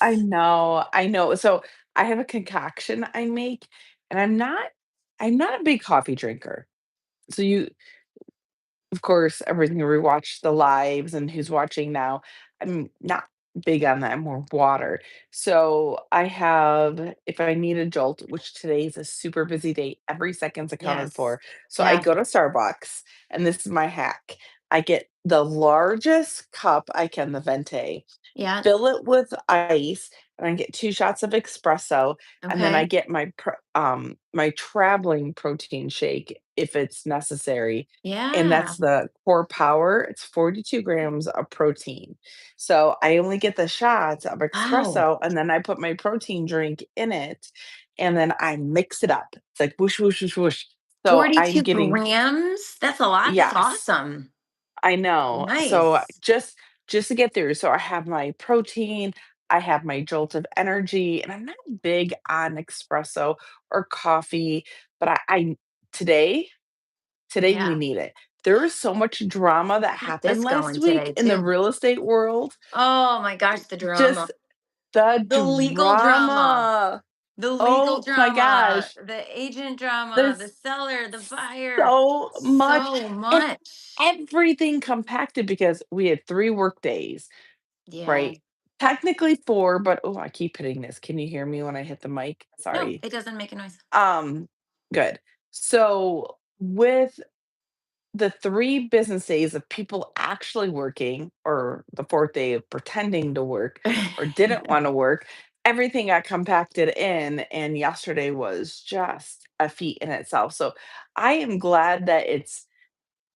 I cheers. know, I know. So I have a concoction I make, and I'm not a big coffee drinker. So of course, everything we watch the lives and who's watching now. I'm not big on that. I'm more water. So I have, if I need a jolt, which today is a super busy day, every second's accounted Yes. for. So I Yeah. go to Starbucks, and this is my hack. I get the largest cup I can, the venti, Yeah. fill it with ice, and I get 2 shots of espresso, and then I Okay. get my traveling protein shake if it's necessary, and Yeah. that's the Core Power. It's 42 grams of protein. So, I only get the shots of Wow. espresso, and then I put my protein drink in it, and then I mix it up. It's like whoosh, whoosh, whoosh, whoosh. So, I'm 42 getting grams? That's a lot. That's yes. awesome. I know. So Nice. just to get through. So I have my protein, I have my jolt of energy, and I'm not big on espresso or coffee, but today, today we Yeah. need it. There is so much drama that Got happened this last going week today in the too. real estate world. Oh my gosh, the Just drama. the The legal drama. drama. The legal Oh my drama, gosh. the agent drama, the There's seller, the buyer. so much So and much. everything compacted because we had 3 work days. Yeah. Right. Technically 4, but oh, I keep hitting this. Can you hear me when I hit the mic? No, Sorry. it doesn't make a noise. Um, Good. So, with the 3 business days of people actually working, or the 4th day of pretending to work or didn't wanna work, everything got compacted in, and yesterday was just a feat in itself. So, I am glad that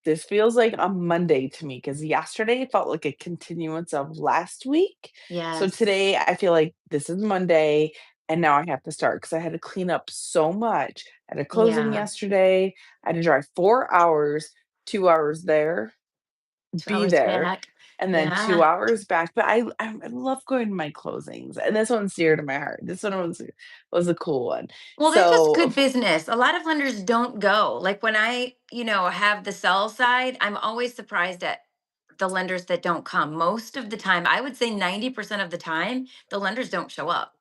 this feels like a Monday to me because yesterday felt like a continuance of last week. So Yes. today I feel like this is Monday and now I have to start because I had to clean up so much. I had a closing Yeah. yesterday. I had to drive 4 hours, 2 hours there, 2 be hours there, back. and then Yeah. 2 hours back. But I love going to my closings, and this one's dear to my heart. This one was a cool one. Well, that's just So good business. A lot of lenders don't go. Like when I have the sell side, I'm always surprised at the lenders that don't come. Most of the time, I would say 90% of the time, the lenders don't show up.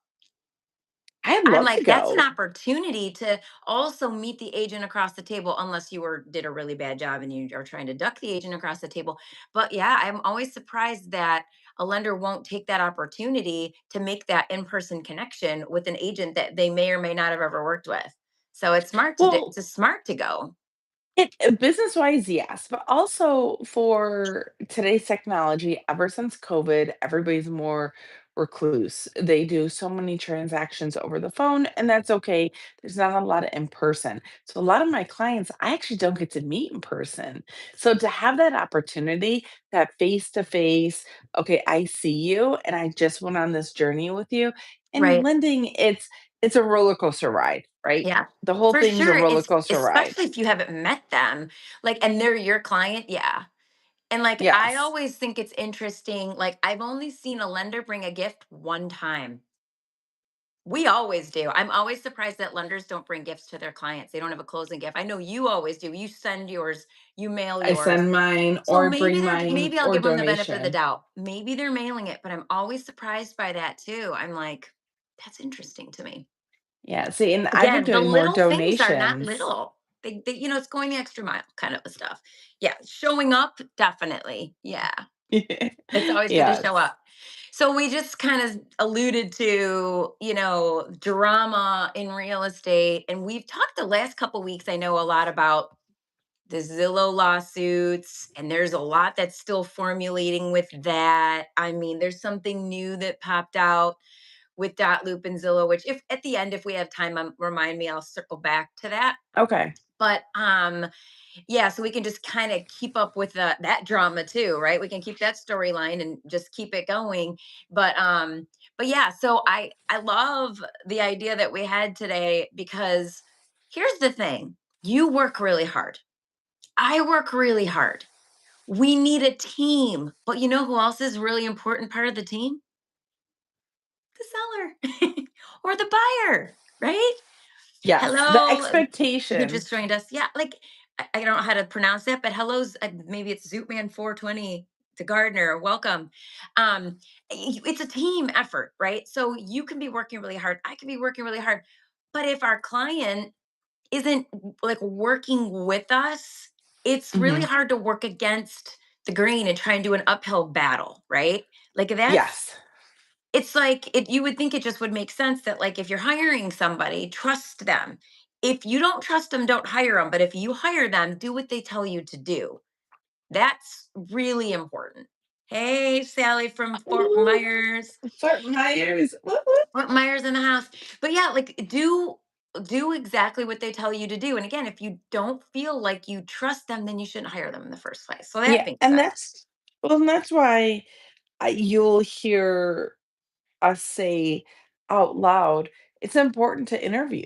I'd I'm love to like, that's an go. opportunity to also meet the agent across the table, unless you did a really bad job and you are trying to duck the agent across the table. But yeah, I'm always surprised that a lender won't take that opportunity to make that in-person connection with an agent that they may or may not have ever worked with. So it's smart to do. Well, It's smart to go. Business-wise, yes, but also for today's technology, ever since COVID, everybody's more recluse. They do so many transactions over the phone, and that's okay. There's not a lot of in person. So a lot of my clients, I actually don't get to meet in person. So to have that opportunity, that face to face, okay, I see you and I just went on this journey with you. And Right. lending, it's a roller coaster ride, right? Yeah. The whole For thing's a sure. roller It's coaster ride. especially if you haven't met them, like, and they're your client. Yeah. And like, I Yes. always think it's interesting. Like, I've only seen a lender bring a gift one time. We always do. I'm always surprised that lenders don't bring gifts to their clients. They don't have a closing gift. I know you always do. You send yours, you mail I yours. send mine So or maybe bring mine maybe I'll or give them the benefit of the donation. doubt. Maybe they're mailing it, but I'm always surprised by that too. I'm like, that's interesting to me. Yeah, see, and I've been Again, the doing more little things are not donations. little. It's going the extra mile kind of a stuff. Yeah, showing up, definitely. Yeah. It's always good to show Yes. up. So we just kind of alluded to drama in real estate. And we've talked the last couple weeks, I know a lot about the Zillow lawsuits, and there's a lot that's still formulating with that. I mean, there's something new that popped out with Dot Loop and Zillow, which if at the end, if we have time, remind me, I'll circle back to that. Okay. But yeah, so we can just kind of keep up with that drama too, right? We can keep that storyline and just keep it going. But yeah, so I love the idea that we had today, because here's the thing. You work really hard. I work really hard. We need a team. But you know who else is really important part of the team? The seller or the buyer, right? Yes, the Hello, who expectation. just joined us. Yeah, like I don't know how to pronounce that, but hello's maybe it's Zootman 420. to Gardner, welcome. It's a team effort, right? So you can be working really hard. I can be working really hard. But if our client isn't like working with us, it's really Mhm. hard to work against the grain and try and do an uphill battle, right? Like that's Yes. it's like it you would think it just would make sense that like if you're hiring somebody, trust them. If you don't trust them, don't hire them. But if you hire them, do what they tell you to do. That's really important. Hey, Sally from Fort Ooh, Myers. Fort Myers. Whoop, whoop. Fort Myers in the house. But yeah, like do exactly what they tell you to do. And again, if you don't feel like you trust them, then you shouldn't hire them in the first place. So that Yeah, makes and sense. that's why you'll hear us say out loud, it's important to interview.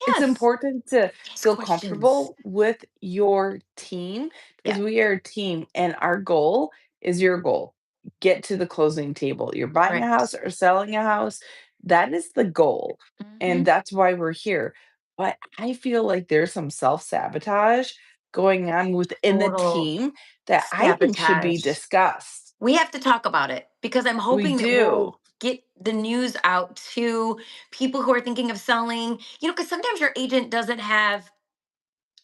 It's Yes. important to Ask feel questions. comfortable with your team because Yeah. we are a team and our goal is your goal. Get to the closing table. You're buying a Right. house or selling a house. That is the goal. And Hmm. that's why we're here. But I feel like there's some self sabotage going on within the Total team that I think should be sabotage. discussed. We have to talk about it because I'm We hoping that do. we'll get the news out to people who are thinking of selling, because sometimes your agent doesn't have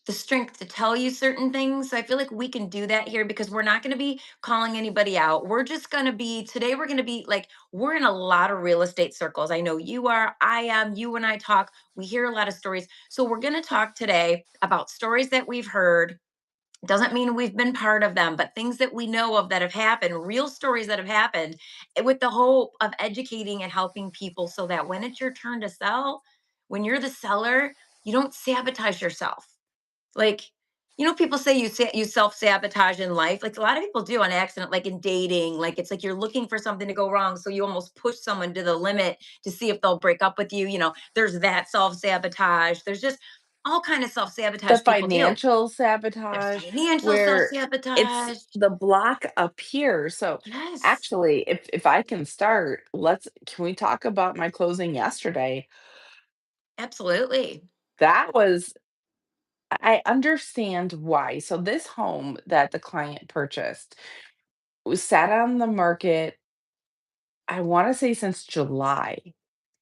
the strength to tell you certain things. So I feel like we can do that here because we're not going to be calling anybody out. We're just going to be, today, we're going to be like, we're in a lot of real estate circles. I know you are, I am, you and I talk, we hear a lot of stories. So we're going to talk today about stories that we've heard. Doesn't mean we've been part of them, but things that we know of that have happened, real stories that have happened, with the hope of educating and helping people so that when it's your turn to sell, when you're the seller, you don't sabotage yourself. Like, people say you self-sabotage in life. Like a lot of people do on accident, like in dating. Like it's like you're looking for something to go wrong. So you almost push someone to the limit to see if they'll break up with you. There's that self-sabotage. There's just all kind of The self-sabotage people do. financial There's sabotage financial where it's self-sabotage. the block up here. So Yes, actually, if I can start, can we talk about my closing yesterday? absolutely. That was I understand why. So this home that the client purchased was sat on the market, I want to say since July.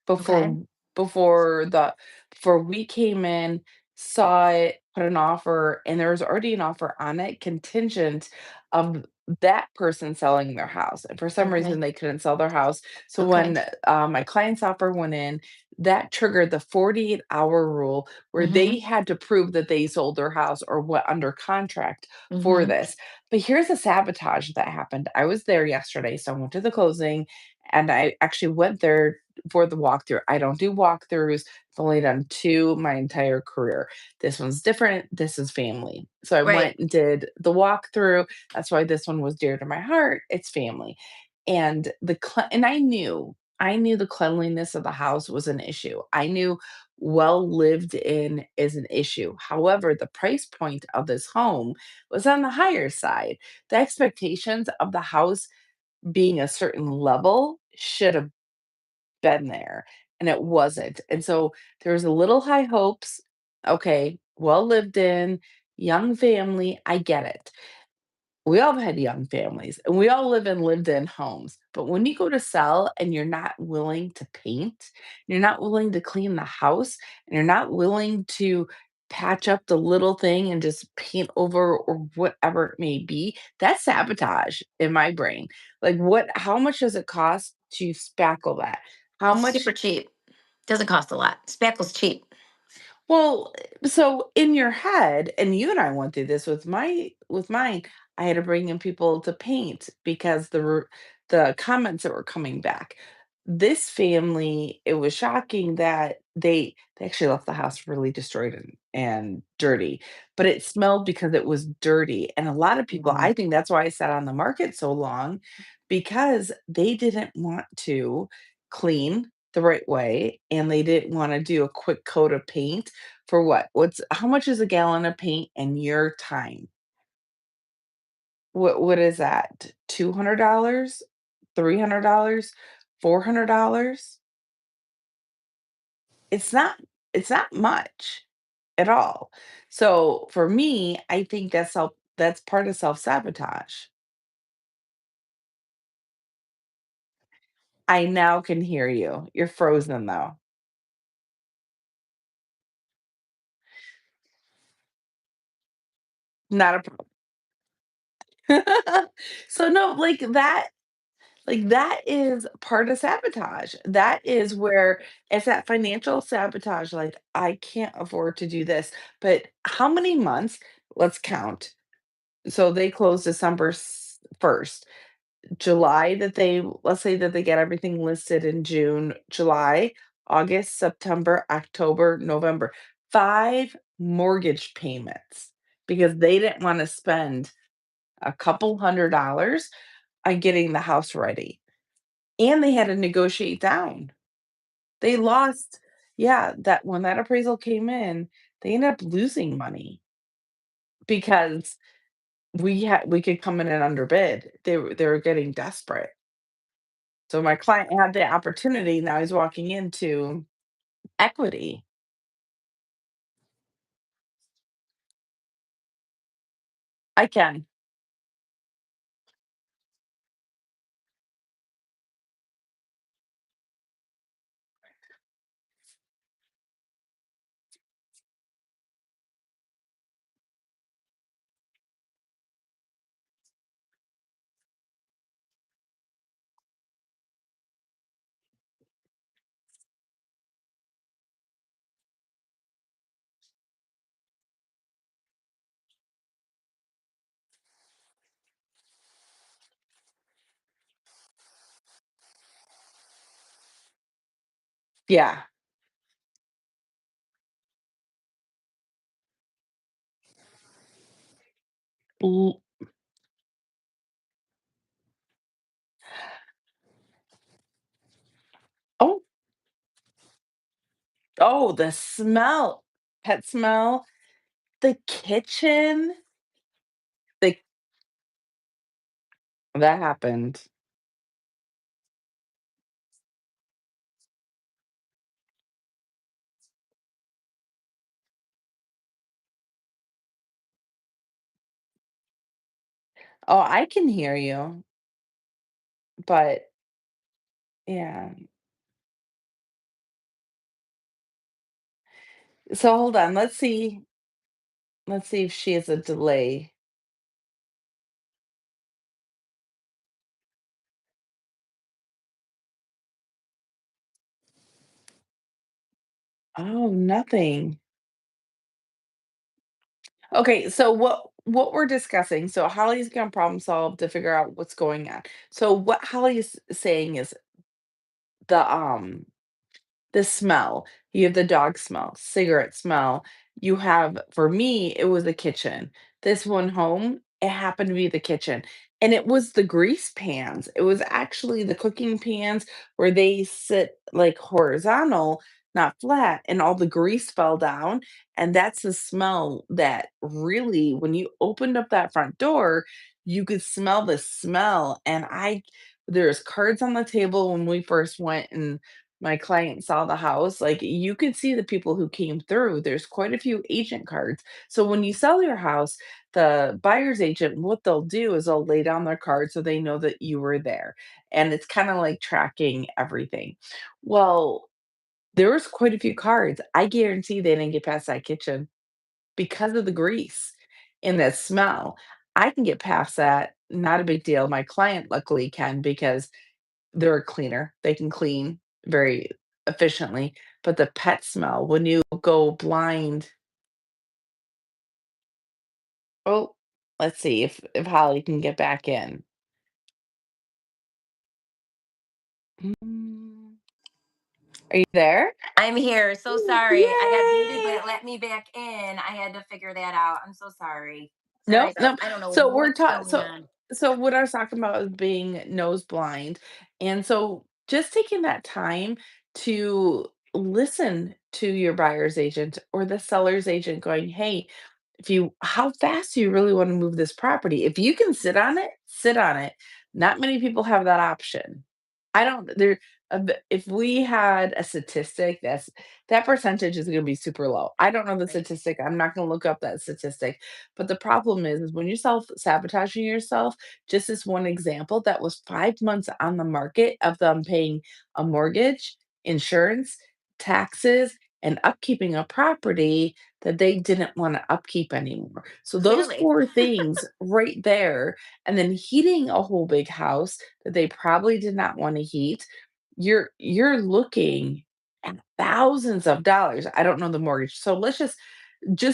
Okay. Before before the before we came in, saw it, put an offer, and there was already an offer on it contingent of that person selling their house, and for some reason, Okay. they couldn't sell their house, so Okay. when, my client's offer went in, that triggered the 48-hour rule where they Mm-hmm. had to prove that they sold their house or went under contract for Mm-hmm. this, but here's the sabotage that happened. I was there yesterday, so I went to the closing, and I actually went there for the walkthrough. I don't do walkthroughs. I've only done 2 my entire career. This one's different. This is family. So I Right. went and did the walkthrough. That's why this one was dear to my heart. It's family. And I knew the cleanliness of the house was an issue. I knew well lived in is an issue. However, the price point of this home was on the higher side. The expectations of the house being a certain level should have been there, and it wasn't, and so there was a little high hopes. Okay, well lived in, young family, I get it. We all have had young families, and we all live in lived-in homes, but when you go to sell and you're not willing to paint, you're not willing to clean the house, and you're not willing to patch up the little thing and just paint over or whatever it may be, that's sabotage in my brain. Like, how much does it cost to spackle that? How It's much super cheap. Doesn't cost a lot. Spackle's cheap. Well, so in your head, and you and I went through this with mine, I had to bring in people to paint because the comments that were coming back. This family, it was shocking that they actually left the house really destroyed and dirty, but it smelled because it was dirty. And a lot of people, Mhm. I think that's why I sat on the market so long, because they didn't want to clean the right way and they didn't want to do a quick coat of paint for what? How much is a gallon of paint in your time? What is that? $200? $300? $400? It's not it's not much at all. So for me, I think that's part of self-sabotage. I now can hear you. You're frozen though. Not a problem. So no, that is part of sabotage. That is where it's that financial sabotage, like, I can't afford to do this. But how many months? Let's count. So they close December 1st. July that they let's say that they get everything listed in June, July, August, September, October, November. 5 mortgage payments because they didn't want to spend a couple $100 on getting the house ready. And they had to negotiate down. They lost yeah, that when that appraisal came in, they ended up losing money because we could come in and underbid. They were getting desperate. So my client had the opportunity, now he's walking into equity. I can. Yeah. L oh, oh, the smell. Pet smell, the kitchen, the that happened. Oh, I can hear you, but yeah. So hold on, let's see if she has a delay. Oh, nothing. Okay, so what we're discussing, so Holly's gonna problem solve to figure out what's going on. So what Holly is saying is the smell. You have the dog smell, cigarette smell. You have for me, it was the kitchen. This one home, it happened to be the kitchen. And it was the grease pans. It was actually the cooking pans where they sit like horizontal, not flat, and all the grease fell down. And that's the smell that really, when you opened up that front door, you could smell the smell. And there's cards on the table when we first went and my client saw the house, like, you could see the people who came through. There's quite a few agent cards. So when you sell your house, the buyer's agent, what they'll do is they'll lay down their card so they know that you were there. And it's kind of like tracking everything. Well, there was quite a few cards. I guarantee they didn't get past that kitchen because of the grease and the smell. I can get past that, not a big deal. My client luckily can because they're a cleaner. They can clean very efficiently, but the pet smell, when you go blind oh, let's see if Holly can get back in. Mm, are you there? I'm here. So sorry. I had muted, but Yay! it let me back in. I had to figure that out. I'm so sorry. Sorry Nope, about nope. I don't know So we're what's taught going so on. so what I was talking about is being nose blind, and so just taking that time to listen to your buyer's agent or the seller's agent going, "Hey, if you how fast do you really wanna move this property? If you can sit on it, sit on it." Not many people have that option. I don't there if we had a statistic, that percentage is gonna be super low. I don't know the Right. statistic, I'm not gonna look up that statistic, but the problem is when you're self-sabotaging yourself, just as one example, that was 5 months on the market of them paying a mortgage, insurance, taxes, and upkeeping a property that they didn't wanna upkeep anymore. So those Clearly. 4 things right there, and then heating a whole big house that they probably did not wanna heat, you're looking at thousands of dollars. I don't know the mortgage. So let's just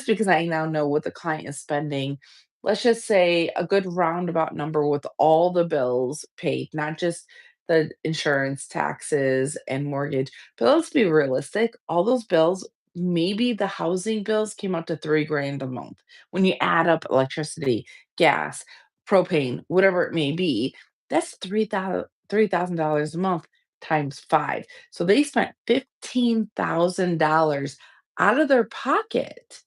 because I now know what the client is spending, let's just say a good roundabout number with all the bills paid, not just the insurance, taxes, and mortgage. But let's be realistic, all those bills, maybe the housing bills came out to 3 grand a month. When you add up electricity, gas, propane, whatever it may be, that's $3,000 a month times 5. So they spent $15,000 out of their pocket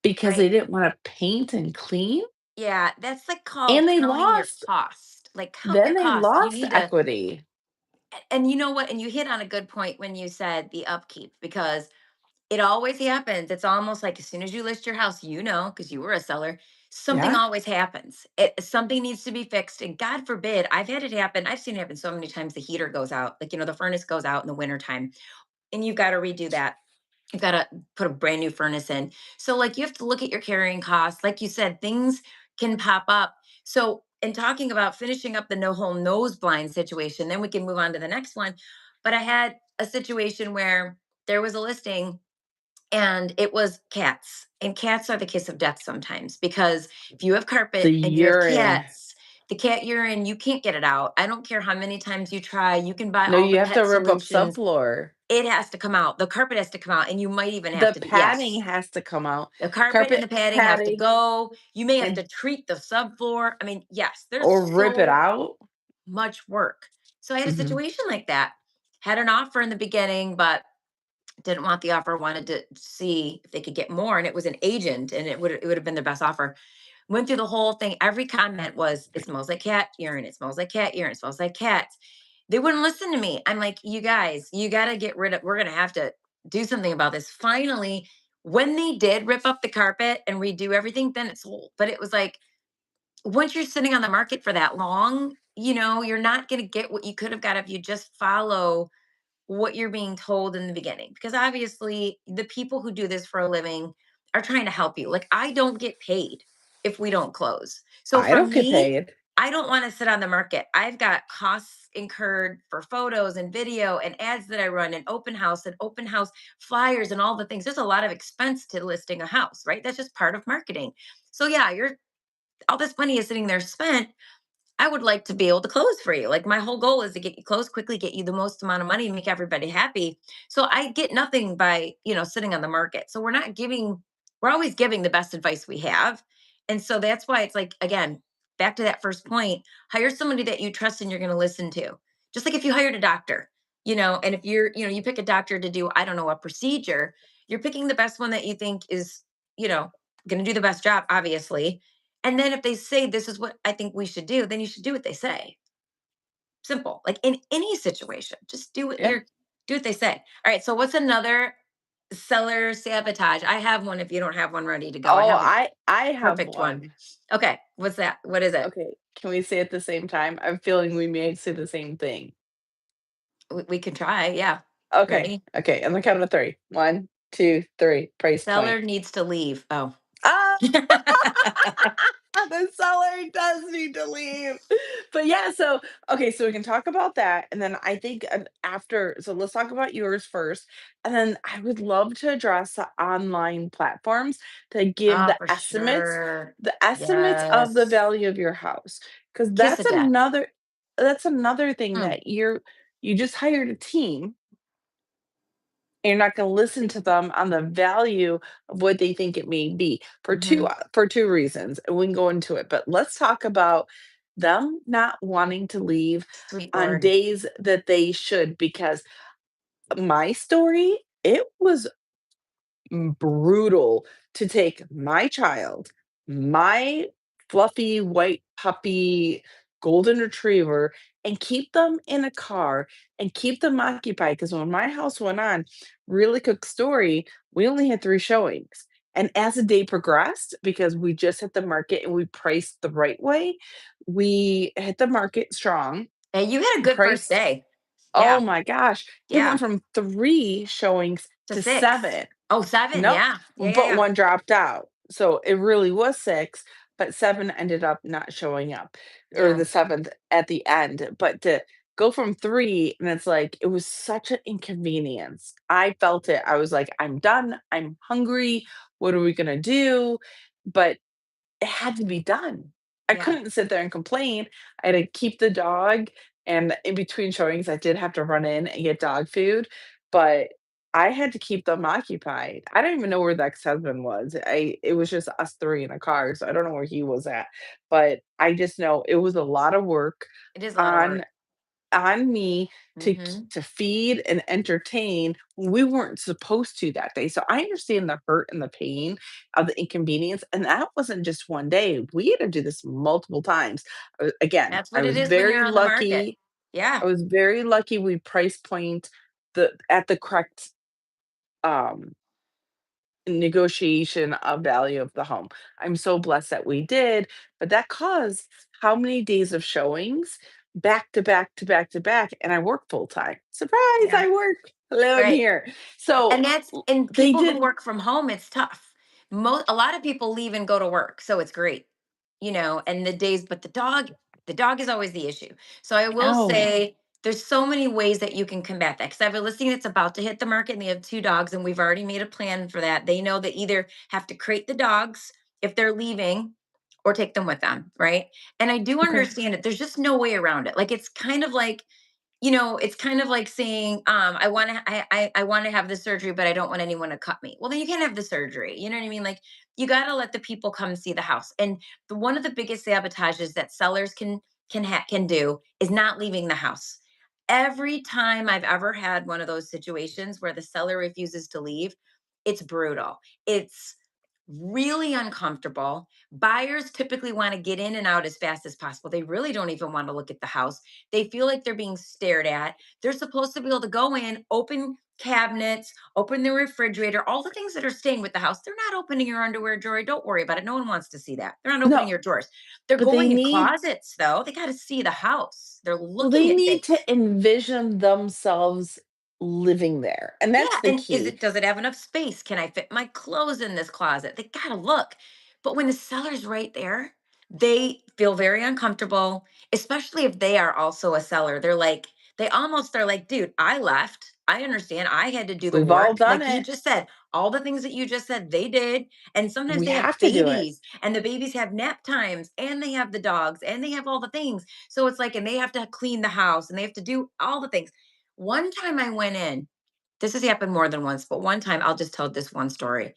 because Right. they didn't wanna paint and clean, Yeah, that's like called and they counting your lost cost. Like count then your they costs. You lost need to, equity. and you know what? And you hit on a good point when you said the upkeep because it always happens. It's almost like as soon as you list your house, you know, because you were a seller, something Yeah, always happens. Something needs to be fixed. And God forbid, I've had it happen. I've seen it happen so many times. The heater goes out, like, the furnace goes out in the wintertime, and you've got to redo that. You've got to put a brand new furnace in. So, like, you have to look at your carrying costs. Like you said, things can pop up. So, in talking about finishing up the no hole nose blind situation, then we can move on to the next one. But I had a situation where there was a listing and it was cats. And cats are the kiss of death sometimes because if you have the carpet and you have urine. cats, the cat urine, you can't get it out. I don't care how many times you try. You can buy No, all you the have to pet rip up solutions. subfloor. It has to come out. The carpet has to come out. And you might even have The to, padding yes, has to come out. the carpet and Carpet the padding have to padding go. You may have and to treat the subfloor. I mean, yes, there's or rip it so out. much work. So I had a Mhm. situation like that. Had an offer in the beginning, but didn't want the offer, wanted to see if they could get more. And it was an agent and it would have been their best offer. Went through the whole thing. Every comment was, it smells like cat urine. It smells like cat urine. It smells like cats. They wouldn't listen to me. I'm like, you guys, you got to get rid of, we're going to have to do something about this. Finally, when they did rip up the carpet and redo everything, then it sold. But it was like, once you're sitting on the market for that long, you're not going to get what you could have got if you just follow what you're being told in the beginning, because obviously the people who do this for a living are trying to help you. Like, I don't get paid if we don't close. So I for don't get me, paid. I don't want to sit on the market. I've got costs incurred for photos and video and ads that I run and open house flyers and all the things. There's a lot of expense to listing a house, right? That's just part of marketing. So yeah, you're all this money is sitting there spent. I would like to be able to close for you. Like, my whole goal is to get you closed quickly, get you the most amount of money, make everybody happy. So I get nothing by, sitting on the market. So we're always giving the best advice we have. And so that's why it's like, again, back to that first point, hire somebody that you trust and you're going to listen to. Just like if you hired a doctor, and if you pick a doctor to do, I don't know, a procedure, you're picking the best one that you think is, you know, going to do the best job, obviously. And then if they say this is what I think we should do, then you should do what they say. Simple. Like in any situation, just Yeah. do what they say. All right. So what's another seller sabotage? I have one if you don't have one ready to go. I Oh, have a I have perfect one. one. Okay. What's that? What is it? Okay, can we say at the same time? I'm feeling we may say the same thing. We can try. Yeah. Okay, Ready? okay, on the count of 3. 1, 2, 3, price point. Seller needs to leave. Oh. Ah! The seller does need to leave. But yeah, so okay, so we can talk about that, and then I think after, so let's talk about yours first, and then I would love to address the online platforms to give Oh, for sure. the estimates of the Yes. value of your house, because Kiss of death. that's another thing Mm, that you just hired a team and you're not gonna listen to them on the value of what they think it may be hmm for 2 reasons, and we can go into it, but let's talk about them not wanting to leave Sweet on word. days that they should, because my story, it was brutal to take my child, my fluffy white puppy golden retriever, and keep them in a car and keep them occupied. Because when my house went on, really quick story, we only had 3 showings. And as the day progressed, because we just hit the market and we priced the right way, we hit the market strong, And you had a good first priced. day. Oh Yeah. my gosh, it went Yeah. from 3 showings To to 6. 7. Oh, 7. Nope, Yeah. Yeah. Yeah. but Yeah. 1 dropped out. So it really was 6, but 7 ended up not showing up, or Yeah. the 7th at the end. But to go from 3, and it's like, it was such an inconvenience. I felt it. I was like, "I'm done. I'm hungry. What are we gonna do?" But it had to be done. I Yeah. couldn't sit there and complain. I had to keep the dog, and in between showings, I did have to run in and get dog food, but I had to keep them occupied. I don't even know where the ex-husband was. I It was just us 3 in a car, so I don't know where he was at, but I just know it was a lot of work It is a lot of on work. me Mhm. to feed and entertain when we weren't supposed to that day. So I understand the hurt and the pain of the inconvenience, and that wasn't just 1 day. We had to do this multiple times. Again, That's what it is when you're on the market. Yeah. I was very lucky we price point at the correct, um negotiation of value of the home. I'm so blessed that we did, but that caused how many days of showings back to back to back to back, and I work full time. Surprise, Yeah. I work. Hello, I'm Right. here. So And that's and they people who did. work from home, it's tough. A lot of people leave and go to work, so it's great. And the days, but the dog is always the issue. So I will Oh, say there's so many ways that you can combat that. Because I have a listing that's about to hit the market and they have 2 dogs, and we've already made a plan for that. They know they either have to crate the dogs if they're leaving or take them with them, right? And I do okay. understand it. There's just no way around it. Like it's kind of like it's kind of like saying, I want to have the surgery, but I don't want anyone to cut me. Well, then you can't have the surgery. You know what I mean? Like you got to let the people come see the house. And one of the biggest sabotages that sellers can do is not leaving the house. Every time I've ever had one of those situations where the seller refuses to leave, it's brutal. It's really uncomfortable. Buyers typically want to get in and out as fast as possible. They really don't even want to look at the house. They feel like they're being stared at. They're supposed to be able to go in, open cabinets, open the refrigerator, all the things that are staying with the house. They're not opening your underwear drawer. Don't worry about it. No one wants to see that. They're not opening No, your drawers. They're but they going in need closets, though. They got to see the house. They're well, looking they at need things. to envision themselves living there, and that's Yeah, the and key. does it have enough space? Can I fit my clothes in this closet? They gotta look. But when the seller's right there, they feel very uncomfortable, especially if they are also a seller. They almost are like, dude, I left. I understand. I had to do the We've all work. done Like you it. just said, all the things that you just said, they did. And sometimes We they have have to do it. babies, and the babies have nap times, and they have the dogs, and they have all the things. So it's like, and they have to clean the house, and they have to do all the things. One time I went in, this has happened more than once, but one time I'll just tell this one story.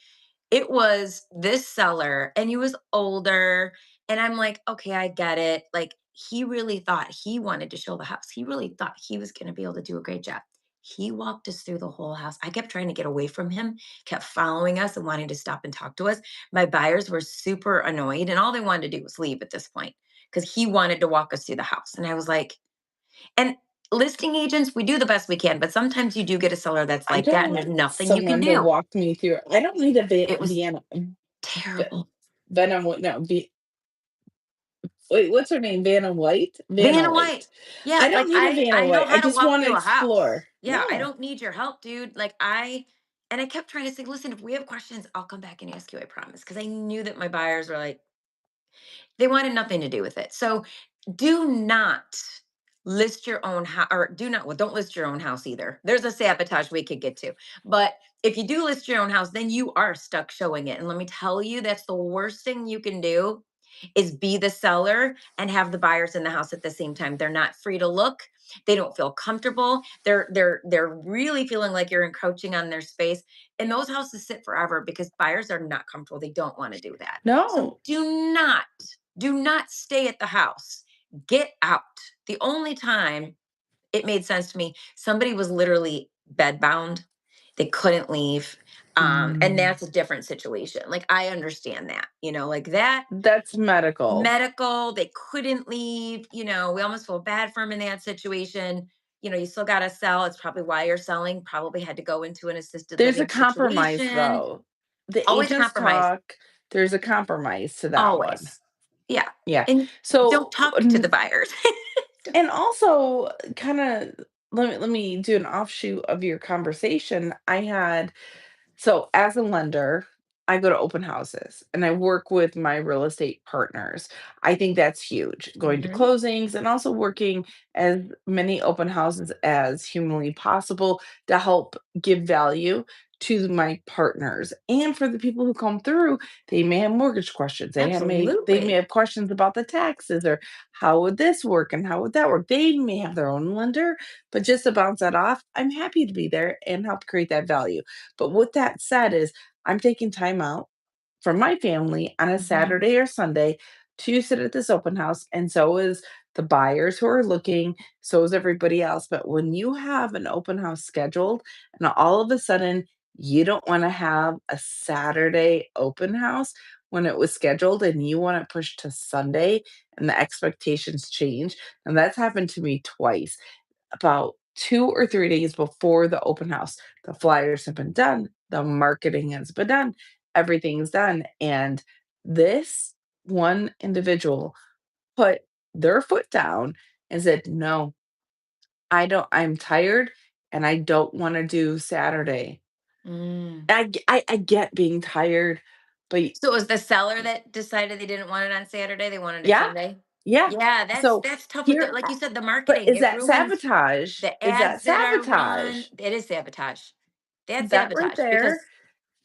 It was this seller and he was older. And I'm like, okay, I get it. Like, he really thought he wanted to show the house. He really thought he was going to be able to do a great job. He walked us through the whole house. I kept trying to get away from him, kept following us and wanting to stop and talk to us. My buyers were super annoyed, and all they wanted to do was leave at this point because he wanted to walk us through the house. And I was like, and listing agents, we do the best we can, but sometimes you do get a seller that's I like don't that and there's want nothing you can someone to do. walk me through. I don't need a It was Vienna. V- terrible. Venom, no, wait, what's her name? Vanna White? Vanna Vanna White. White. Yeah, I don't like need a I Vanna know White. I how to just walk want to through a house. explore. Yeah, I Yeah. don't need your help, dude. And I kept trying to say, listen, if we have questions, I'll come back and ask you, I promise. Because I knew that my buyers were like, they wanted nothing to do with it. So do not list your own house, or do not, well, don't list your own house either. There's a sabotage we could get to. But if you do list your own house, then you are stuck showing it. And let me tell you, that's the worst thing you can do is be the seller and have the buyers in the house at the same time. They're not free to look. They don't feel comfortable. They're really feeling like you're encroaching on their space. And those houses sit forever because buyers are not comfortable. They don't want to do that. So No. do not stay at the house. Get out. The only time it made sense to me, somebody was literally bedbound. They couldn't leave. And Mm, that's a different situation. Like I understand that, like that that's medical. medical, they couldn't leave, we almost feel bad for him in that situation. You still got to sell. It's probably why you're selling, probably had to go into an assisted There's a living compromise, situation. though. The Always agents compromise. talk, there's a compromise to that one. Always. Yeah. Yeah. And don't So, talk to the buyers. and also kinda let me do an offshoot of your conversation. I had So, as a lender, I go to open houses and I work with my real estate partners. I think that's huge. Going to Hmm. closings and also working as many open houses as humanly possible to help give value to my partners. And for the people who come through, they may have mortgage questions. They may Absolutely. have questions about the taxes or how would this work and how would that work. They may have their own lender, but just to bounce that off, I'm happy to be there and help create that value. But with that said is I'm taking time out from my family on a Hmm. Saturday or Sunday to sit at this open house, and so is the buyers who are looking, so is everybody else. But when you have an open house scheduled and all of a sudden you don't wanna have a Saturday open house when it was scheduled and you want it pushed to Sunday and the expectations change, and that's happened to me twice about 2 or 3 days before the open house. The flyers have been done, the marketing has been done, everything's done, and this one individual put their foot down and said, "No, I'm tired and I don't wanna do Saturday." Mm. I get being tired, but So it was the seller that decided they didn't want it on Saturday, they wanted it yeah, Sunday? yeah. Yeah, that's So that's tough with the here like you said, the but marketing, is it that ruins sabotage? the Is that ads that are run. sabotage? It is sabotage. That's That right sabotage there because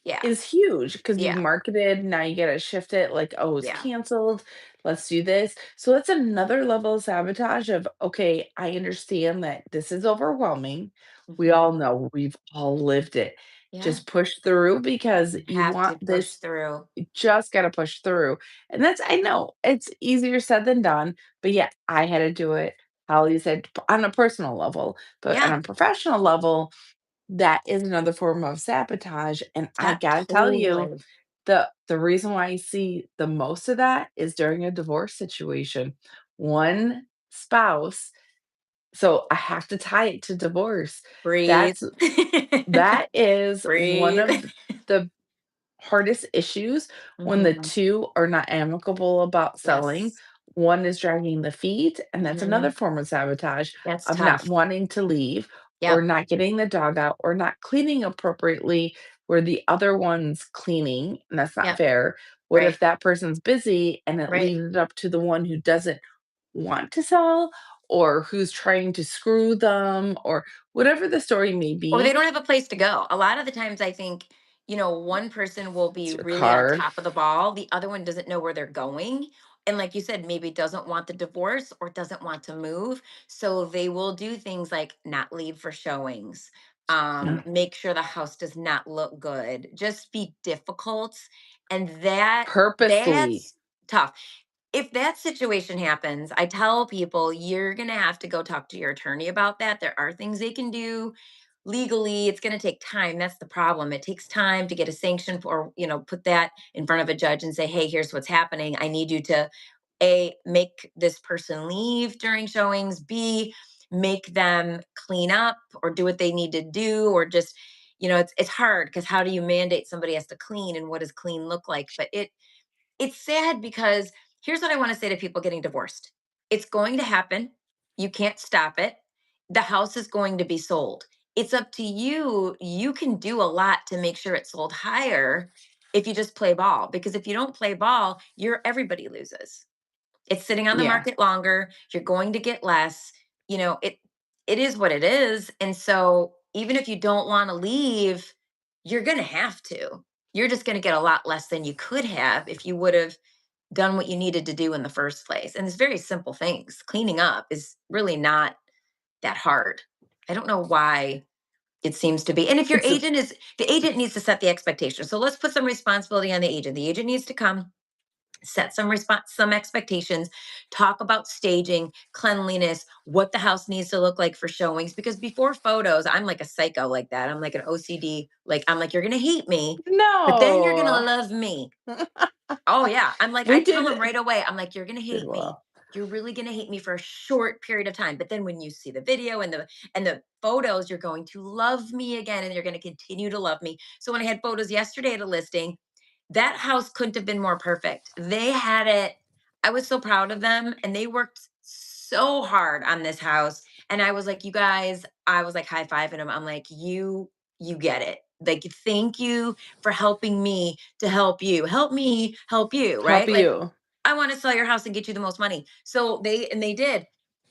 yeah, is huge because you yeah, marketed, now you gotta shift it like, "Oh, it's yeah. canceled, let's do this." So that's another level of sabotage of, "Okay, I understand that this is overwhelming." We Mhm. all know, we've all lived it. Yeah, Just push through because you you have want to push this through. you just gotta push through. And that's I know, it's easier said than done, but yeah, I had to do it. Holly said on a personal level, but on Yeah, a professional level, that is another form of sabotage, and I gotta tell you, totally. the reason why I see the most of that is during a divorce situation. One spouse so I have to tie it to divorce. Breathe. That's that is one Breathe. of the hardest issues when the Mhm. 2 are not amicable about selling. Yes. One is dragging the feet, and that's another Mhm. form of sabotage That's of not tough. wanting to leave or Yep. not getting the dog out or not cleaning appropriately where the other one's cleaning, and that's not Yep. fair. What Right. if that person's busy and it Right. leaves it up to the one who doesn't want to sell or who's trying to screw them or whatever the story may Or they be? don't have a place to go. A lot of the times I think, one person will It's be your really on card. top of the ball, the other one doesn't know where they're going. And like you said, maybe doesn't want the divorce or doesn't want to move. So they will do things like not leave for showings, Yeah. make sure the house does not look good, just be difficult. And that's Purposely. tough. If that situation happens, I tell people you're going to have to go talk to your attorney about that. There are things they can do legally. It's going to take time. That's the problem. It takes time to get a sanction or, put that in front of a judge and say, "Hey, here's what's happening. I need you to make this person leave during showings, B, make them clean up or do what they need to do, or just, it's hard because how do you mandate somebody has to clean and what does clean look like? But it's sad because here's what I want to say to people getting divorced. It's going to happen. You can't stop it. The house is going to be sold. It's up to you. You can do a lot to make sure it's sold higher if you just play ball. Because if you don't play ball, everybody loses. It's sitting on the Yeah. market longer. You're going to get less. It is what it is. And so even if you don't want to leave, you're going to have to. You're just going to get a lot less than you could have if you would have done what you needed to do in the first place. And it's very simple things. Cleaning up is really not that hard. I don't know why it seems to be. And if It's a the agent needs to set the expectation. So let's put some responsibility on the agent. The agent needs to come. set some expectations, talk about staging, cleanliness, what the house needs to look like for showings, because before photos I'm like a psycho like that. I'm like an OCD, like I'm like, you're going to hate me, but then you're going to No. love me. Oh yeah, I'm like, I We tell did him right away, I'm like, you're going to did hate me. well. You're really going to hate me for a short period of time, but then when you see the video and the photos, you're going to love me again, and you're going to continue to love me. So when I had photos yesterday at a listing, that house couldn't have been more perfect. They had it. I was so proud of them, and they worked so hard on this house. And I was like, you guys, I was like high fiving them. I'm like, you get it. Like, thank you for helping me to help you. Help me help you, Help right? Like, you. I want to sell your house and get you the most money. So they did.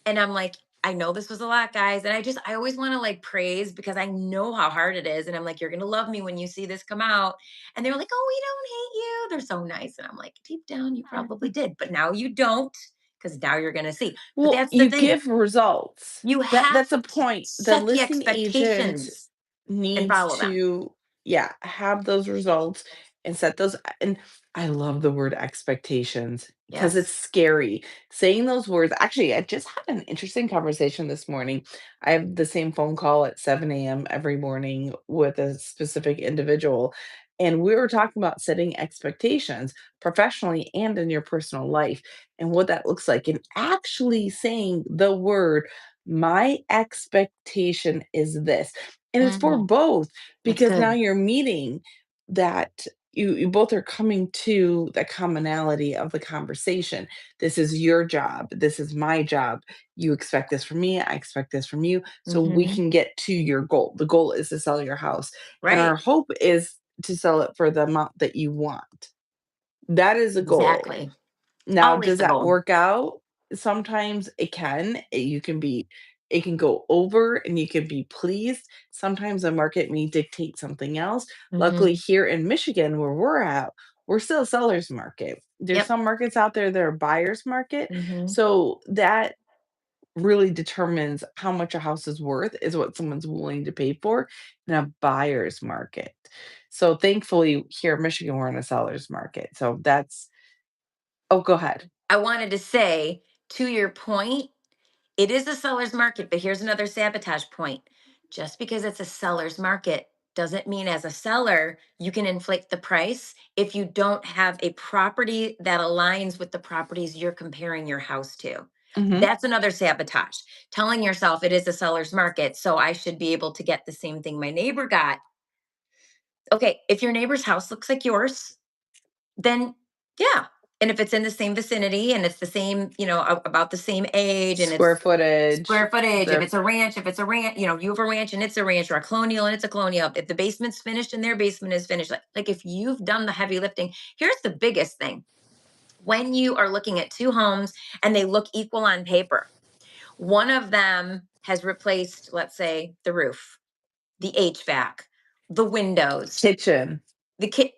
And I'm like, I know this was a lot, guys. And I always want to like praise because I know how hard it is. And I'm like, you're gonna love me when you see this come out. And they were like, oh, we don't hate you. They're so nice. And I'm like, deep down, you probably did, but now you don't, because now you're gonna see. But Well, that's the you thing. give results. You That's have a to point. The set the listing agent expectations and needs follow them. to, yeah, have those results and set those. And I love the word expectations because it's Yes. scary saying those words. Actually, I just had an interesting conversation this morning. I have the same phone call at 7 a.m. every morning with a specific individual. And we were talking about setting expectations professionally and in your personal life and what that looks like. And actually saying the word, my expectation is this. And it's for Mhm. both That's because now good. you're meeting that you both are coming to the commonality of the conversation. This is your job. This is my job. You expect this from me. I expect this from you. So we Hmm. can get to your goal. The goal is to sell your house. And our Right. hope is to sell it for the amount that you want. That is a goal. Exactly. Now, Always does the that goal. work out? Sometimes it can. You can be it can go over and you can be pleased. Sometimes the market may dictate something else. Luckily, Hmm. here in Michigan, where we're at, we're still a seller's market. There's Yep. some markets out there that are buyer's market. Hmm. So that really determines how much a house is worth, is what someone's willing to pay for in a buyer's market. So thankfully, here in Michigan, we're in a seller's market. So that's oh, go ahead. I wanted to say, to your point, it is a seller's market, but here's another sabotage point. Just because it's a seller's market doesn't mean as a seller you can inflate the price if you don't have a property that aligns with the properties you're comparing your house to. Mhm. That's another sabotage. Telling yourself it is a seller's market, so I should be able to get the same thing my neighbor got. Okay, if your neighbor's house looks like yours, then yeah. And if it's in the same vicinity and it's the same, about the same age and Square it's footage, square footage, the if it's a ranch, you have a ranch and it's a ranch, or a colonial and it's a colonial, if the basement's finished and their basement is finished, like if you've done the heavy lifting, here's the biggest thing. When you are looking at two homes and they look equal on paper, one of them has replaced, let's say, the roof, the HVAC, the windows, kitchen. the kit,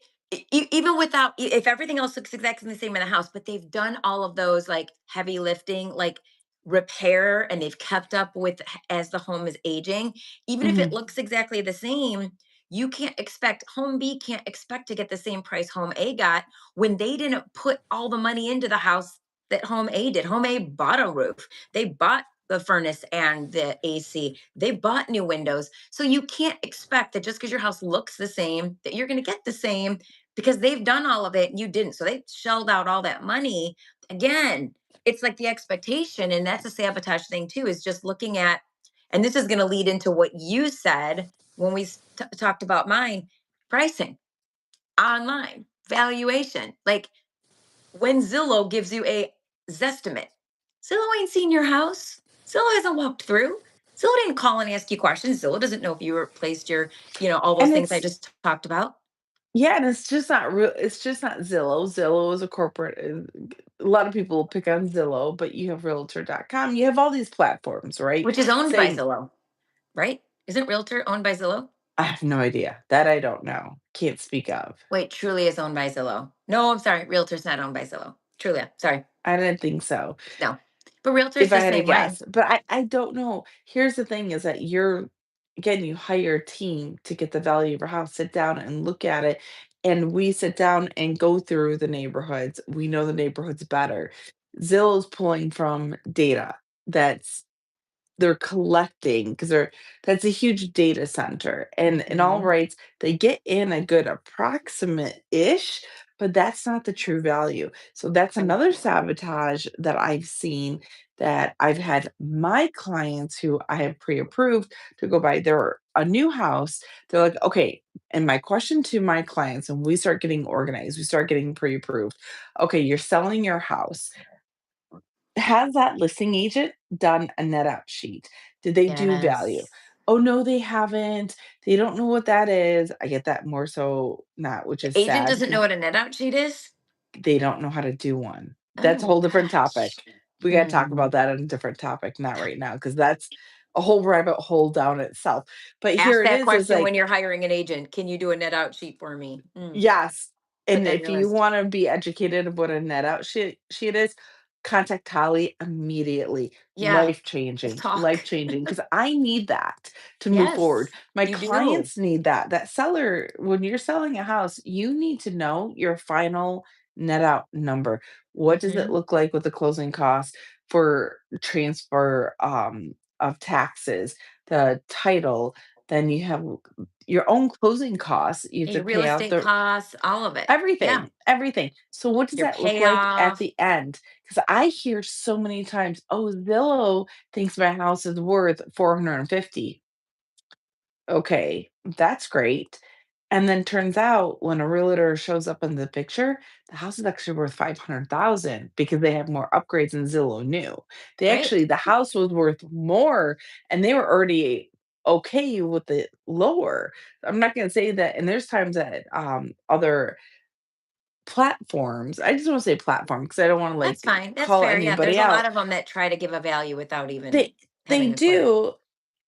even without, if everything else looks exactly the same in the house, but they've done all of those like heavy lifting, like repair, and they've kept up with as the home is aging, even if it Mhm. looks exactly the same, you can't expect home B can't expect to get the same price home A got when they didn't put all the money into the house that home A did. Home A bought a roof, they bought the furnace and the AC, they bought new windows. So you can't expect that just because your house looks the same, that you're going to get the same, because they've done all of it and you didn't. So they shelled out all that money. Again, it's like the expectation. And that's a sabotage thing too, is just looking at, and this is going to lead into what you said when we talked about mine, pricing, online, valuation. Like when Zillow gives you a Zestimate, Zillow ain't seen your house. Zillow hasn't walked through. Zillow didn't call and ask you questions. Zillow doesn't know if you replaced your, all those And things I it's just talked about. yeah, and it's just not real it's just not Zillow. Zillow is a corporate a lot of people pick on Zillow, but you have realtor.com. You have all these platforms, right? Which is owned by Saying, Zillow, right? Isn't Realtor owned by Zillow? I have no idea. That I don't know. Can't speak of. Wait, Trulia is owned by Zillow. No, I'm sorry. Realtor's not owned by Zillow. Trulia, sorry. I didn't think so. No. But Realtor's If I the had to same way. guess, but I don't know. Here's the thing is that you're again, you hire a team to get the value of your house, sit down and look at it and we sit down and go through the neighborhoods. We know the neighborhoods better. Zillow's pulling from data that's they're collecting because they're that's a huge data center, and in all Mhm. rights, they get in a good approximate-ish, but that's not the true value. So that's Right. another sabotage that I've seen that I've had my clients who I have pre-approved to go buy their a new house. They're like, "Okay," and my question to my clients, and we start getting organized, we start getting pre-approved. "Okay, you're selling your house. Has that listing agent done a net out sheet? Did they do value? Yes. Oh, no, they haven't. They don't know what that is." I get that more so not, which The is agent sad doesn't know because what a net out sheet is? they don't know how to do one. That's a Oh whole different gosh. topic. We gotta talk Mm. about that on a different topic, not right now, because that's a whole rabbit hole down itself. But Ask here it that is question when like you're hiring an agent. Can you do a net out sheet for me? Mm. yes, Put and that on if your you list. wanna be educated of what a net out sheet is, contact Holly immediately. Yeah. Let's Life talk. changing, because I need that to move forward. Yes, My you do. clients need that. That seller when you're selling a house, you need to know your final net out number. What does it Mhm. look like with the closing costs for transfer, of taxes, the title, then you have your own closing costs, you have Yeah, to your real pay out estate the costs, all of it. Yeah. everything, everything. So what does Your that look like at payoff. the end? Because I hear so many times, "Oh, Zillow thinks my house is worth 450." Okay, that's great. And then turns out when a realtor shows up in the picture, the house is actually worth 500,000 because they have more upgrades than Zillow knew. They Right. actually the house was worth more and they were already okay with the lower. I'm not going to say that, and there's times that other platforms, I just want to say platform because I don't want to That's like fine. That's call fair. Yeah, there's anybody a lot out. of them that try to give a value without even They they having to put it. do,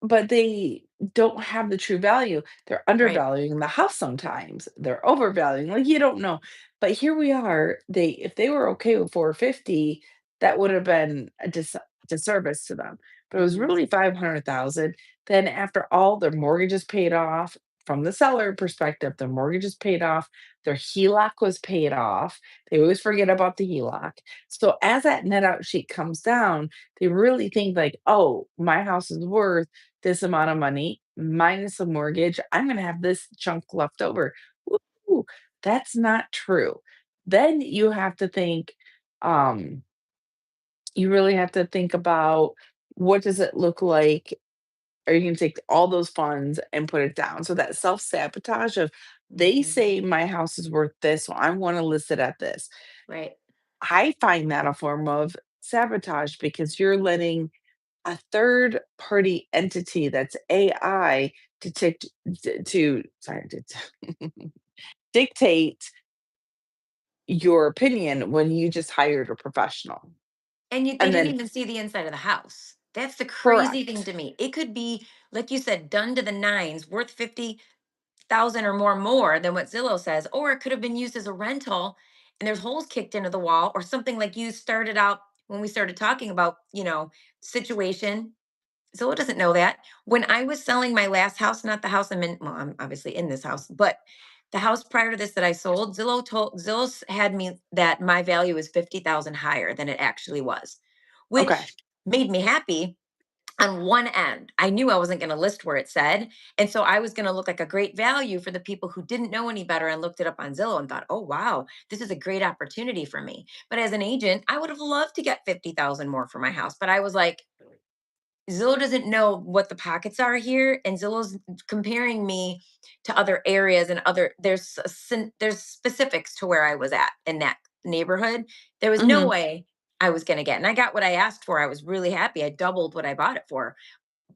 but they don't have the true value. They're Right. undervaluing the house sometimes. They're overvaluing, like, you don't know. But here we are, they if they were okay with 450, that would have been a disservice to them. But it was Mhm. really 500,000. Then after all their mortgage is paid off, from the seller perspective, their mortgage is paid off, their HELOC was paid off. They always forget about the HELOC. So as that net out sheet comes down, they really think like, "Oh, my house is worth this amount of money minus a mortgage. I'm gonna have this chunk left over." Ooh, that's not true. Then you have to think, um, you really have to think about what does it look like? Are you gonna take all those funds and put it down? So that self-sabotage of they Mhm. say my house is worth this, so I wanna list it at this. Right. I find that a form of sabotage because you're letting a third party entity that's AI to to sorry, dictate your opinion when you just hired a professional. And you, they And didn't then even see the inside of the house. That's the crazy thing correct. to me. It could be, like you said, done to the nines, worth 50,000 or more than what Zillow says, or it could have been used as a rental and there's holes kicked into the wall or something like you started out when we started talking about, situation. Zillow doesn't know that. When I was selling my last house, not the house I'm in, well, I'm obviously in this house, but the house prior to this that I sold, Zillow had me that my value is 50,000 higher than it actually was, Okay. which made me happy on one end. I knew I wasn't going to list where it said. And so I was going to look like a great value for the people who didn't know any better and looked it up on Zillow and thought, oh, wow, this is a great opportunity for me. But as an agent, I would have loved to get 50,000 more for my house. But I was like, Zillow doesn't know what the pockets are here, and Zillow's comparing me to other areas and there's specifics to where I was at in that neighborhood. There was no Mhm. way I was going to get, and I got what I asked for. I was really happy. I doubled what I bought it for,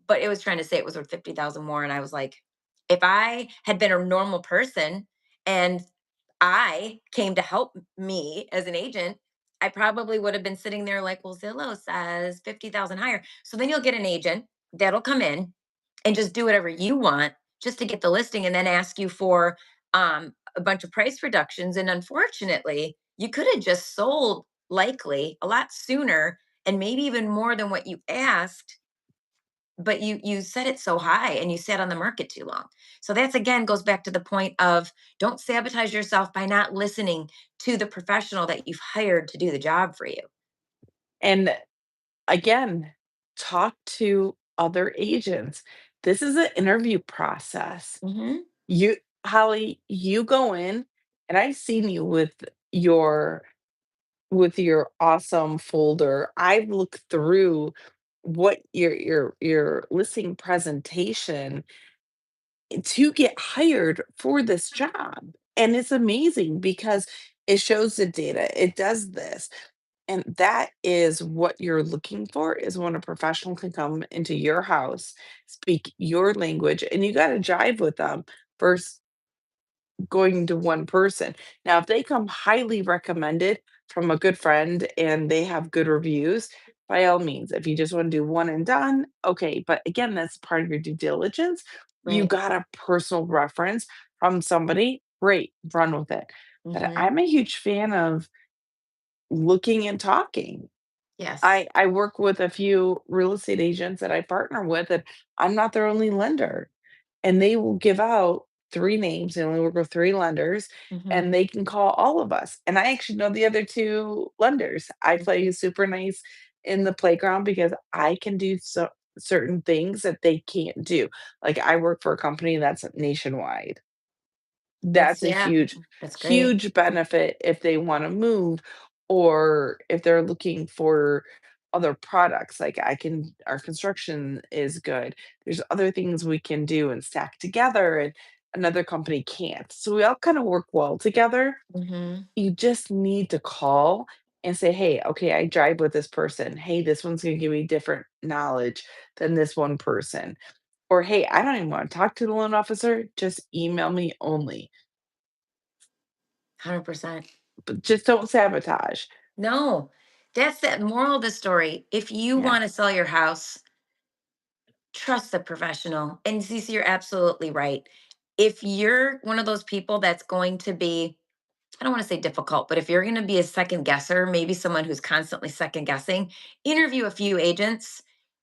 but it was trying to say it was worth 50,000 more, and I was like, if I had been a normal person and I came to help me as an agent, I probably would have been sitting there like, well, Zillow says 50,000 higher. So then you'll get an agent that'll come in and just do whatever you want just to get the listing and then ask you for a bunch of price reductions. And unfortunately, you could have just sold likely a lot sooner and maybe even more than what you asked but you set it so high and you sat on the market too long. So that's again goes back to the point of don't sabotage yourself by not listening to the professional that you've hired to do the job for you. And again, talk to other agents. This is an interview process. Hmm. You Holly, you go in, and I've seen you your your awesome folder. I've looked through what your listing presentation to get hired for this job. And it's amazing because it shows the data. It does this. And that is what you're looking for is when a professional can come into your house, speak your language, and you got to jive with them versus going to one person. Now, if they come highly recommended from a good friend and they have good reviews, by all means, if you just want to do one and done, okay. But again, that's part of your due diligence. You Right. got a personal reference from somebody, great, run with it. But Hmm. I'm a huge fan of looking and talking. Yes. I work with a few real estate agents that I partner with, and I'm not their only lender. And they will give out 3 names, they only work with 3 lenders, Hmm. and they can call all of us. And I actually know the other 2 lenders. I play super nice in the playground because I can do certain things that they can't do. Like, I work for a company that's nationwide. That's That's a yeah. huge, That's great. huge benefit if they wanna move or if they're looking for other products, like, I can our construction is good. There's other things we can do and stack together and another company can't. So we all kinda work well together. Hmm. You just need to call and say, "Hey, okay, I drive with this person. Hey, this one's gonna give me different knowledge than this one person." Or, "Hey, I don't even wanna talk to the loan officer, just email me only." 100%. But just don't sabotage. No, that's the moral of the story. If you Yeah. want to sell your house, trust the professional. And Cece, you're absolutely right. If you're one of those people that's going to be, I don't want to say difficult, but if you're going to be a second guesser, maybe someone who's constantly second guessing, interview a few agents.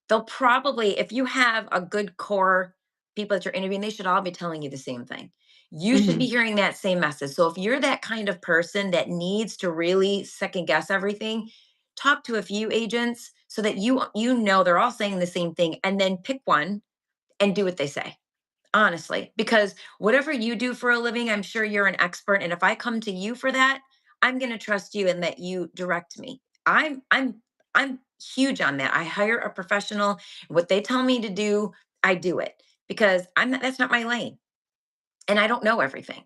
They'll probably, if you have a good core people that you're interviewing, they should all be telling you the same thing. You should be Mhm. hearing that same message. So if you're that kind of person that needs to really second guess everything, talk to a few agents so that you know they're all saying the same thing, and then pick one and do what they say. Honestly, because whatever you do for a living, I'm sure you're an expert. And if I come to you for that, I'm going to trust you and let you direct me. I'm huge on that. I hire a professional. What they tell me to do, I do it because I'm not, that's not my lane and I don't know everything.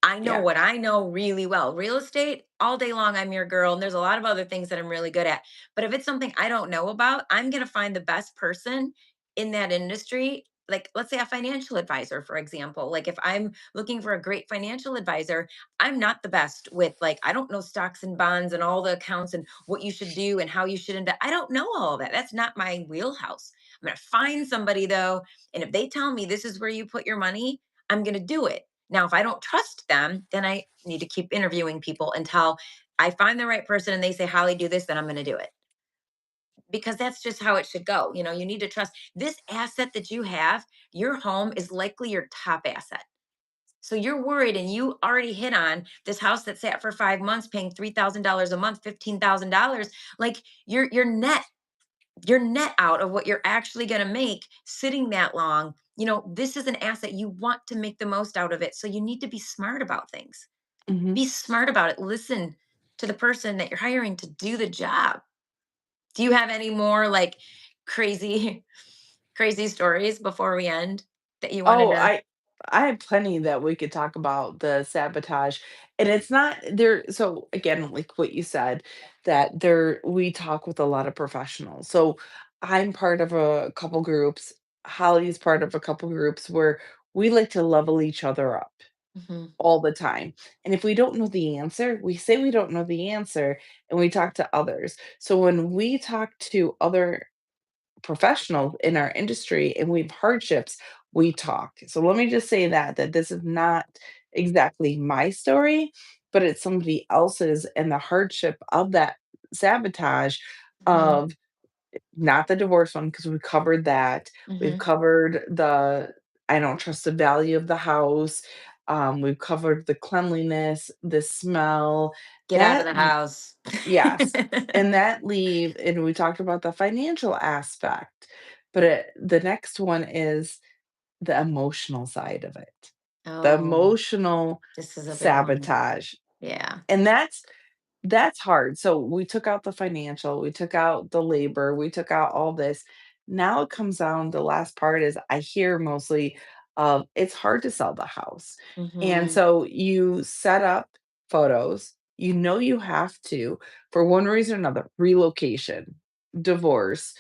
I know Yeah. what I know really well. Real estate, all day long, I'm your girl. And there's a lot of other things that I'm really good at. But if it's something I don't know about, I'm going to find the best person in that industry. Like, let's say a financial advisor, for example. Like, if I'm looking for a great financial advisor, I'm not the best with, like, I don't know stocks and bonds and all the accounts and what you should do and how you should invest. I don't know all of that. That's not my wheelhouse. I'm going to find somebody, though. And if they tell me this is where you put your money, I'm going to do it. Now, if I don't trust them, then I need to keep interviewing people until I find the right person and they say, Holly, do this, then I'm going to do it. Because that's just how it should go. You know, you need to trust this asset that you have. Your home is likely your top asset. So you're worried and you already hit on this house that sat for 5 months paying $3,000 a month, $15,000. Like your net out of what you're actually going to make sitting that long. You know, this is an asset. You want to make the most out of it. So you need to be smart about things. Mhm. Be smart about it. Listen to the person that you're hiring to do the job. Do you have any more like crazy, crazy stories before we end that you wanted Oh, to? I have plenty that we could talk about the sabotage, and it's not there so, again, like what you said, that there we talk with a lot of professionals. So, I'm part of a couple groups, Holly's part of a couple groups where we like to level each other up Mhm. all the time, and if we don't know the answer, we say we don't know the answer, and we talk to others. So, when we talk to other professionals in our industry and we have hardships, we talk. So let me just say that this is not exactly my story, but it's somebody else's and the hardship of that sabotage Mhm. of Not the divorce one because we covered that. We've Hmm. covered the I don't trust the value of the house. We've covered the cleanliness, the smell. Get out of That the house. yes, and we talked about the financial aspect, but the next one is the emotional side of it. The Oh, emotional this is a big one. sabotage, Yeah. and that's hard. So we took out the financial, we took out the labor, we took out all this. Now it comes down, the last part is I hear mostly of it's hard to sell the house. And Hmm. so you set up photos, you know you have to for one reason or another, relocation, divorce,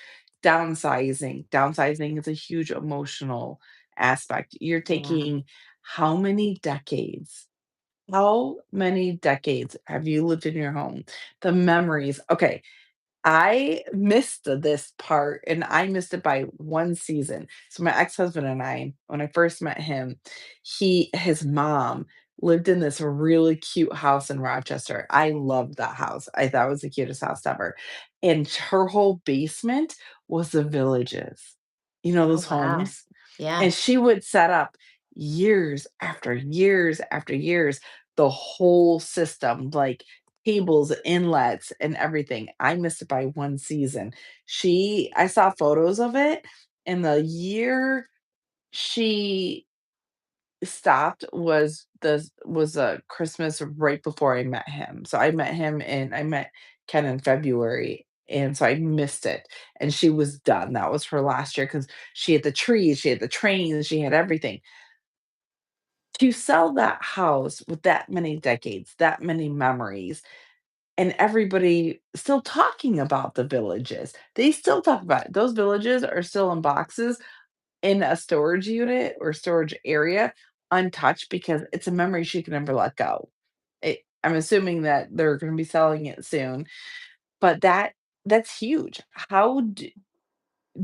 downsizing. Downsizing is a huge emotional aspect. You're Yeah. taking how many decades how many decades have you lived in your home? The memories. Okay, I missed this part and I missed it by one season. So my ex-husband and I, when I first met him, his mom lived in this really cute house in Rochester. I loved that house. I thought it was the cutest house ever. And her whole basement was the villages. You know, Oh, those wow. homes? Yeah. And she would set up years after years after years, the whole system, like tables, inlets, and everything. I missed it by one season. I saw photos of it, and the year she stopped was a Christmas right before I met him. So I met Ken in February, and so I missed it, and she was done. That was her last year because she had the trees, she had the trains, she had everything. To sell that house with that many decades, that many memories, and everybody still talking about the villages. They still talk about it. Those villages are still in boxes in a storage unit or storage area, untouched because it's a memory she can never let go. I'm assuming that they're gonna be selling it soon, but that's huge.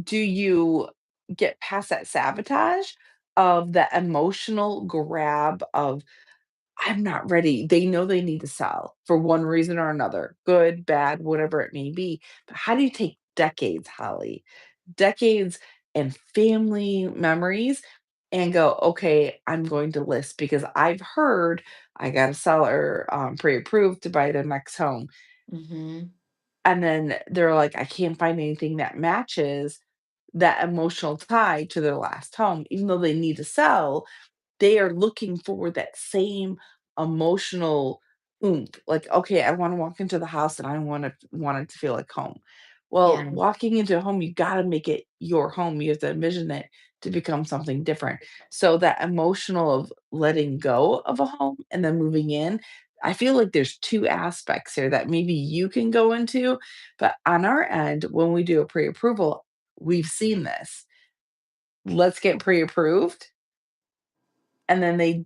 Do you get past that sabotage of the emotional grab of I'm not ready. They know they need to sell for one reason or another, good, bad, whatever it may be. But how do you take decades, Holly, decades and family memories and go, okay, I'm going to list because I've heard I got a seller pre approved to buy their next home. Hmm. And then they're like, I can't find anything that matches that emotional tie to their last home, even though they need to sell they are looking for that same emotional oomph, like, "Okay, I wanna walk into the house and I want it to feel like home." Well, Yeah. walking into a home, you gotta make it your home, you have to envision it to become something different. So that emotional of letting go of a home and then moving in, I feel like there's 2 aspects here that maybe you can go into, but on our end, when we do a pre-approval, we've seen this. Let's get pre-approved, and then they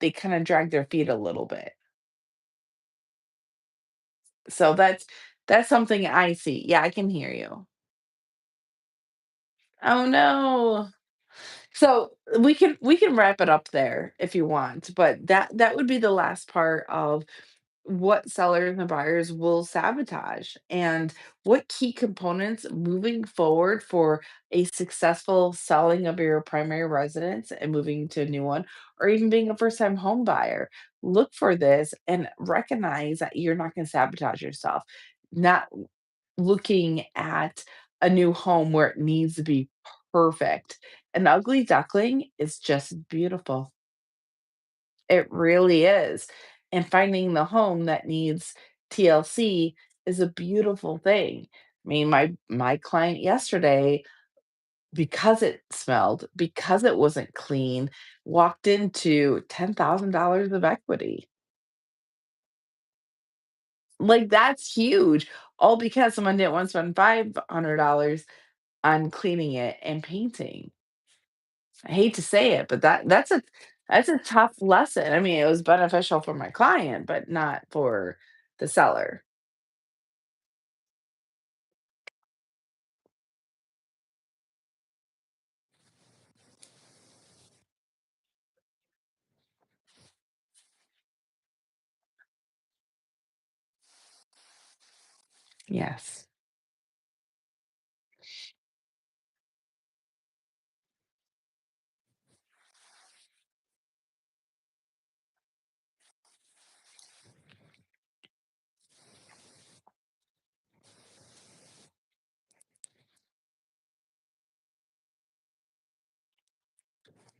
they kinda drag their feet a little bit. So that's something I see. Yeah, I can hear you. Oh, no. So, we can wrap it up there if you want, but that would be the last part of what sellers and buyers will sabotage and what key components moving forward for a successful selling of your primary residence and moving to a new one or even being a first time home buyer look for this and recognize that you're not going to sabotage yourself not looking at a new home where it needs to be perfect. An ugly duckling is just beautiful. It really is. And finding the home that needs TLC is a beautiful thing. I mean, my client yesterday, because it smelled, because it wasn't clean, walked into $10,000 of equity. Like that's huge. All because someone didn't want to spend $500 on cleaning it and painting. I hate to say it, but that's a tough lesson. I mean, it was beneficial for my client, but not for the seller. Yes.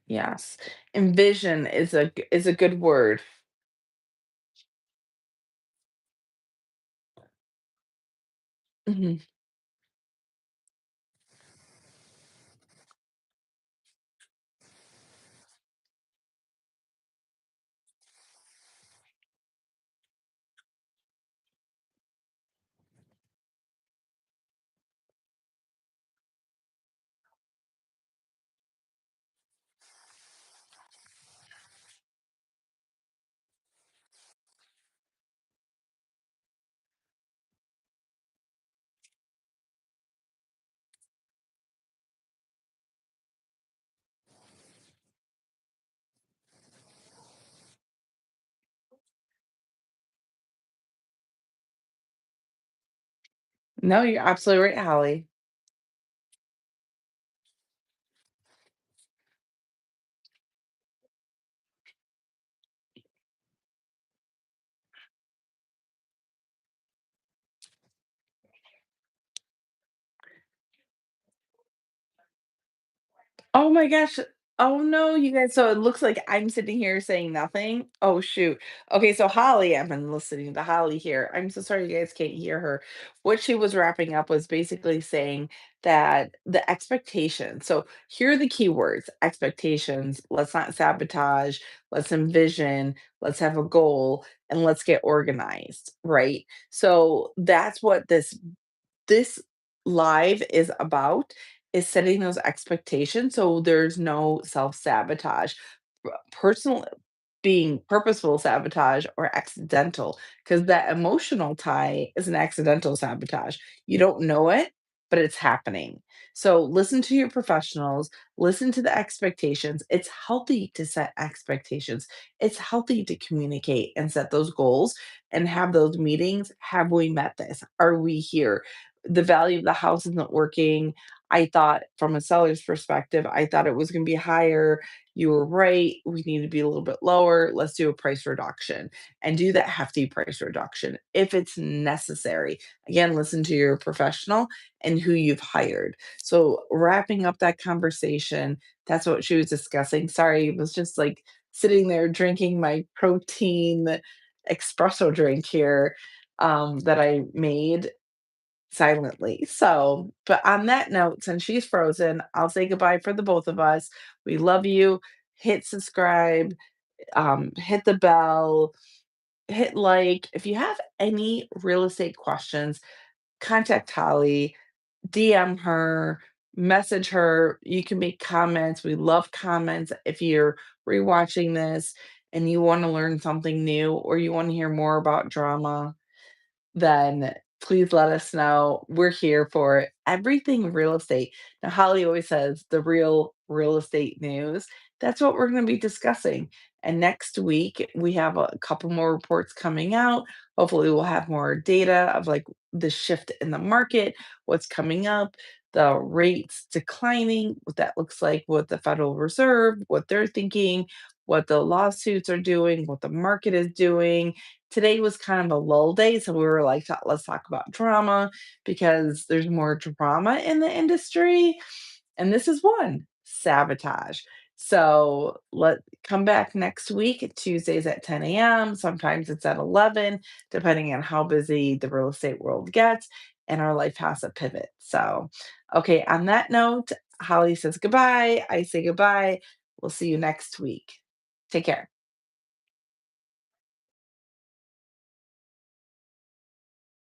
Yes. Envision is a good word. Mhm. No, you're absolutely right, Holly. Oh my gosh. Oh no, you guys. So it looks like I'm sitting here saying nothing. Oh shoot. Okay, so Holly, I've been listening to Holly here. I'm so sorry you guys can't hear her. What she was wrapping up was basically saying that the expectation. So here are the key words: expectations. Let's not sabotage. Let's envision. Let's have a goal and let's get organized. Right. So that's what this live is about, is setting those expectations so there's no self-sabotage. Personal being purposeful sabotage or accidental, because that emotional tie is an accidental sabotage. You don't know it, but it's happening. So listen to your professionals, listen to the expectations. It's healthy to set expectations. It's healthy to communicate and set those goals and have those meetings. Have we met this? Are we here? The value of the house isn't working. I thought from a seller's perspective, I thought it was going to be higher. You were right. We need to be a little bit lower. Let's do a price reduction and do that hefty price reduction if it's necessary. Again, listen to your professional and who you've hired. So, wrapping up that conversation, that's what she was discussing. Sorry, it was just like sitting there drinking my protein espresso drink here that I made silently. So, but on that note, since she's frozen, I'll say goodbye for the both of us. We love you. Hit subscribe, hit the bell, hit like. If you have any real estate questions, contact Holly, DM her, message her. You can make comments. We love comments. If you're rewatching this and you want to learn something new or you want to hear more about drama, then please let us know. We're here for it. Everything real estate. Now, Holly always says the real estate news. That's what we're going to be discussing. And next week, we have a couple more reports coming out. Hopefully, we'll have more data of like the shift in the market, what's coming up, the rates declining, what that looks like with the Federal Reserve, what they're thinking, what the lawsuits are doing, what the market is doing. Today was kind of a lull day, so we were like, Let's talk about drama because there's more drama in the industry." And this is one, sabotage. So, let come back next week, Tuesdays at 10 AM, sometimes it's at 11, depending on how busy the real estate world gets, and our life has a pivot. So, okay, on that note, Holly says goodbye, I say goodbye. We'll see you next week. Take care.